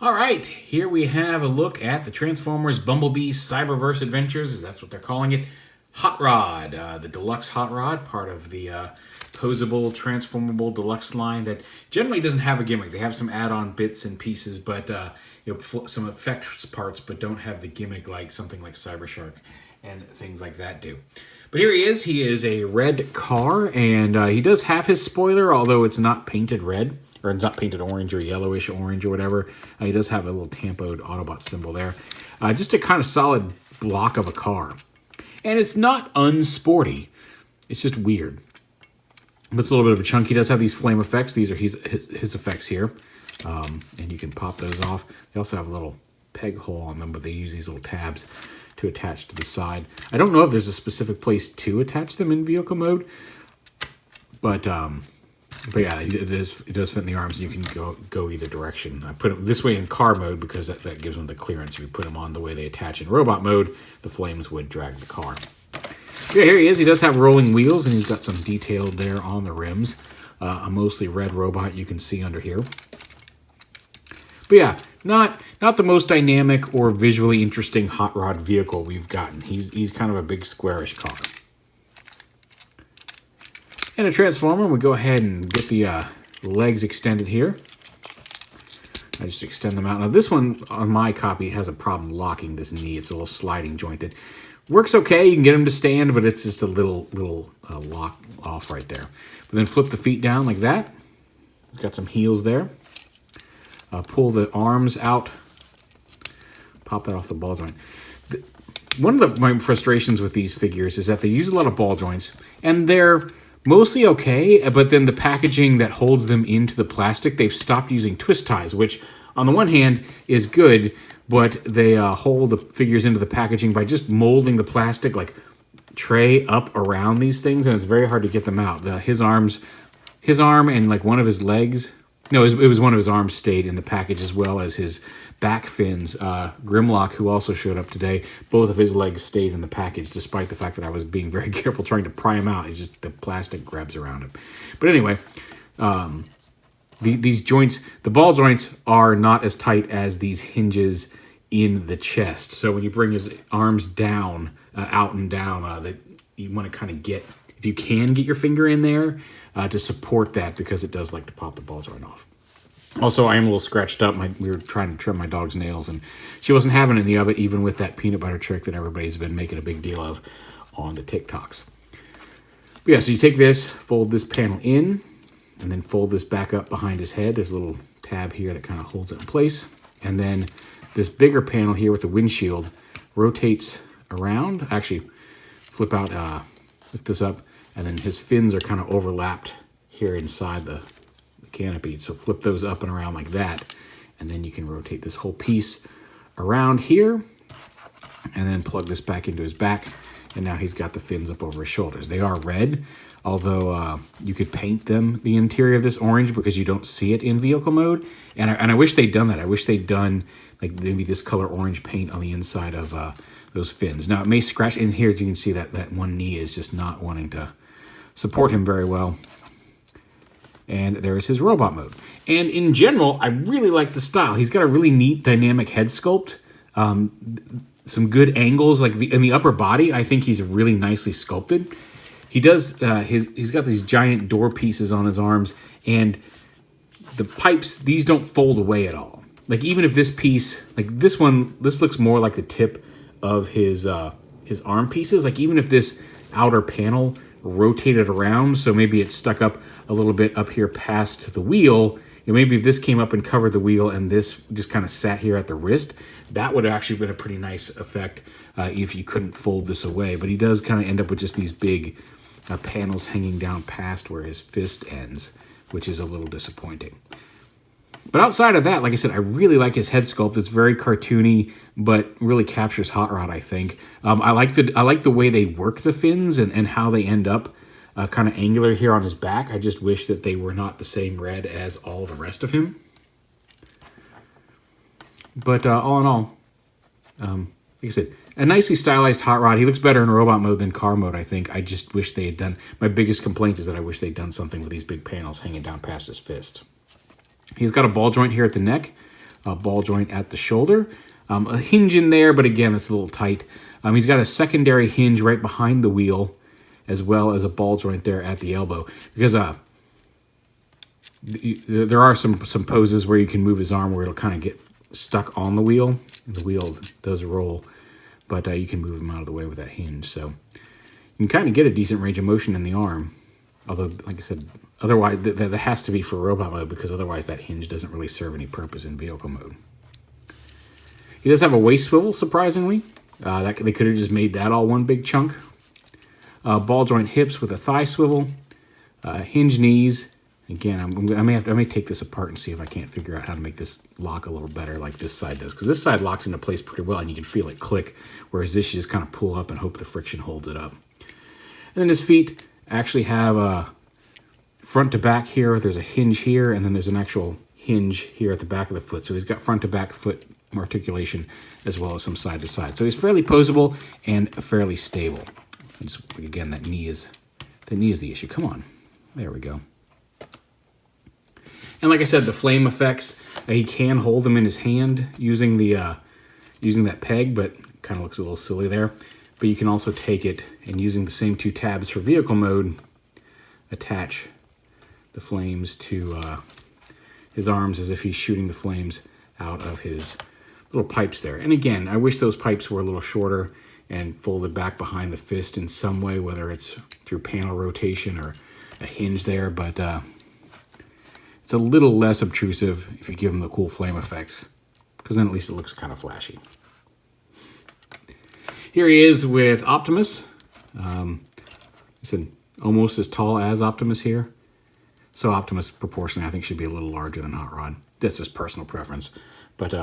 All right, here we have a look at the Transformers Bumblebee Cyberverse Adventures. That's what they're calling it. Hot Rod, the Deluxe Hot Rod, part of the Poseable, Transformable Deluxe line that generally doesn't have a gimmick. They have some add-on bits and pieces, but some effects parts, but don't have the gimmick like something like Cybershark and things like that do. But here he is. He is a red car, and he does have his spoiler, although it's not painted red. Or it's not painted orange or yellowish orange or whatever. He does have a little tampoed Autobot symbol there. Just a kind of solid block of a car. And it's not unsporty. It's just weird. But it's a little bit of a chunk. He does have these flame effects. These are his effects here. And you can pop those off. They also have a little peg hole on them, but they use these little tabs to attach to the side. I don't know if there's a specific place to attach them in vehicle mode. But yeah, it does fit in the arms, and you can go either direction. I put them this way in car mode because that gives them the clearance. If you put them on the way they attach in robot mode, the flames would drag the car. Yeah, here he is. He does have rolling wheels, and he's got some detail there on the rims. A mostly red robot you can see under here. But yeah, not the most dynamic or visually interesting hot rod vehicle we've gotten. He's kind of a big squarish car. And a transformer, we go ahead and get the legs extended here. I just extend them out. Now this one, on my copy, has a problem locking this knee. It's a little sliding joint that works okay. You can get them to stand, but it's just a little lock off right there. But then flip the feet down like that. It's got some heels there. Pull the arms out. Pop that off the ball joint. One of my frustrations with these figures is that they use a lot of ball joints, and they're mostly okay, but then the packaging that holds them into the plastic, they've stopped using twist ties, which on the one hand is good, but they hold the figures into the packaging by just molding the plastic like tray up around these things, and it's very hard to get them out. His arm and like one of his legs, no, it was one of his arms stayed in the package, as well as his back fins. Grimlock, who also showed up today, both of his legs stayed in the package, despite the fact that I was being very careful trying to pry him out. It's just the plastic grabs around him. But anyway, these joints, the ball joints, are not as tight as these hinges in the chest. So when you bring his arms down, out and down, that you want to kind of get, if you can get your finger in there, to support that, because it does like to pop the ball joint off. Also, I am a little scratched up. We were trying to trim my dog's nails, and she wasn't having any of it, even with that peanut butter trick that everybody's been making a big deal of on the TikToks. But yeah, so you take this, fold this panel in, and then fold this back up behind his head. There's a little tab here that kind of holds it in place. And then this bigger panel here with the windshield rotates around. Actually, flip this up, and then his fins are kind of overlapped here inside the canopy. So flip those up and around like that, and then you can rotate this whole piece around here, and then plug this back into his back, and now he's got the fins up over his shoulders. They are red, although you could paint them, the interior of this orange, because you don't see it in vehicle mode, and I wish they'd done that. I wish they'd done like maybe this color orange paint on the inside of those fins. Now it may scratch in here, as you can see that one knee is just not wanting to support him very well. And there's his robot mode. And in general, I really like the style. He's got a really neat dynamic head sculpt. Some good angles, like in the upper body. I think he's really nicely sculpted. He does, he's got these giant door pieces on his arms, and the pipes, these don't fold away at all. Like even if this piece, like this one, this looks more like the tip of his arm pieces. Like even if this outer panel rotated around, so maybe it stuck up a little bit up here past the wheel, and maybe if this came up and covered the wheel and this just kind of sat here at the wrist, that would have actually been a pretty nice effect if you couldn't fold this away. But he does kind of end up with just these big panels hanging down past where his fist ends, which is a little disappointing. But outside of that, like I said, I really like his head sculpt. It's very cartoony, but really captures Hot Rod, I think. I like the way they work the fins and how they end up kind of angular here on his back. I just wish that they were not the same red as all the rest of him. But all in all, like I said, a nicely stylized Hot Rod. He looks better in robot mode than car mode, I think. I just wish they had done... My biggest complaint is that I wish they'd done something with these big panels hanging down past his fist. He's got a ball joint here at the neck. ball joint at the shoulder. A hinge in there, but again, it's a little tight. He's got a secondary hinge right behind the wheel, as well as a ball joint there at the elbow. Because there are some poses where you can move his arm where it'll kind of get stuck on the wheel. The wheel does roll, but you can move him out of the way with that hinge. So you can kind of get a decent range of motion in the arm. Although, like I said, otherwise that has to be for robot mode, because otherwise that hinge doesn't really serve any purpose in vehicle mode. He does have a waist swivel, surprisingly. They could have just made that all one big chunk. Ball joint hips with a thigh swivel. Hinge knees. Again, I may take this apart and see if I can't figure out how to make this lock a little better like this side does. Because this side locks into place pretty well and you can feel it click, whereas this you just kind of pull up and hope the friction holds it up. And then his feet actually have a front to back here. There's a hinge here, and then there's an actual hinge here at the back of the foot. So he's got front to back foot articulation as well as some side to side. So he's fairly poseable and fairly stable. Just, again, that knee is the issue. Come on. There we go. And like I said, the flame effects, he can hold them in his hand using that peg, but kind of looks a little silly there. But you can also take it and, using the same two tabs for vehicle mode, attach the flames to his arms as if he's shooting the flames out of his little pipes there. And again, I wish those pipes were a little shorter and folded back behind the fist in some way, whether it's through panel rotation or a hinge there, but it's a little less obtrusive if you give them the cool flame effects, because then at least it looks kind of flashy. Here he is with Optimus. It's almost as tall as Optimus here. So Optimus, proportionally, I think should be a little larger than Hot Rod. That's just personal preference. But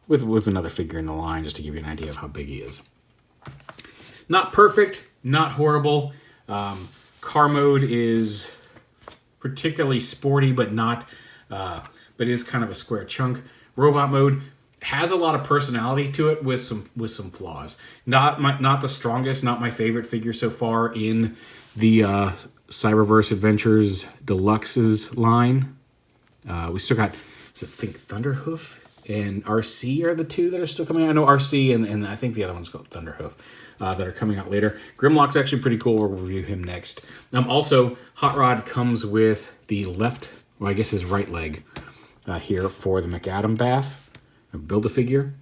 with another figure in the line, just to give you an idea of how big he is. Not perfect, not horrible. Car mode is particularly sporty, but is kind of a square chunk. Robot mode has a lot of personality to it with some flaws. Not the strongest, not my favorite figure so far in the Cyberverse Adventures Deluxe's line. We still got, I think Thunderhoof and RC are the two that are still coming out. I know RC and I think the other one's called Thunderhoof that are coming out later. Grimlock's actually pretty cool. We'll review him next. Also, Hot Rod comes with the his right leg here for the McAdam Bath. Build-A-Figure.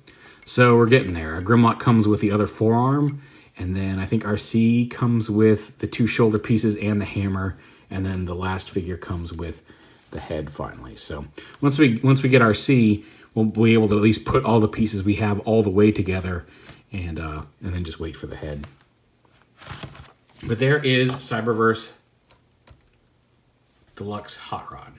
So we're getting there. Grimlock comes with the other forearm, and then I think RC comes with the two shoulder pieces and the hammer, and then the last figure comes with the head finally. So once we get RC, we'll be able to at least put all the pieces we have all the way together, and then just wait for the head. But there is Cyberverse Deluxe Hot Rod.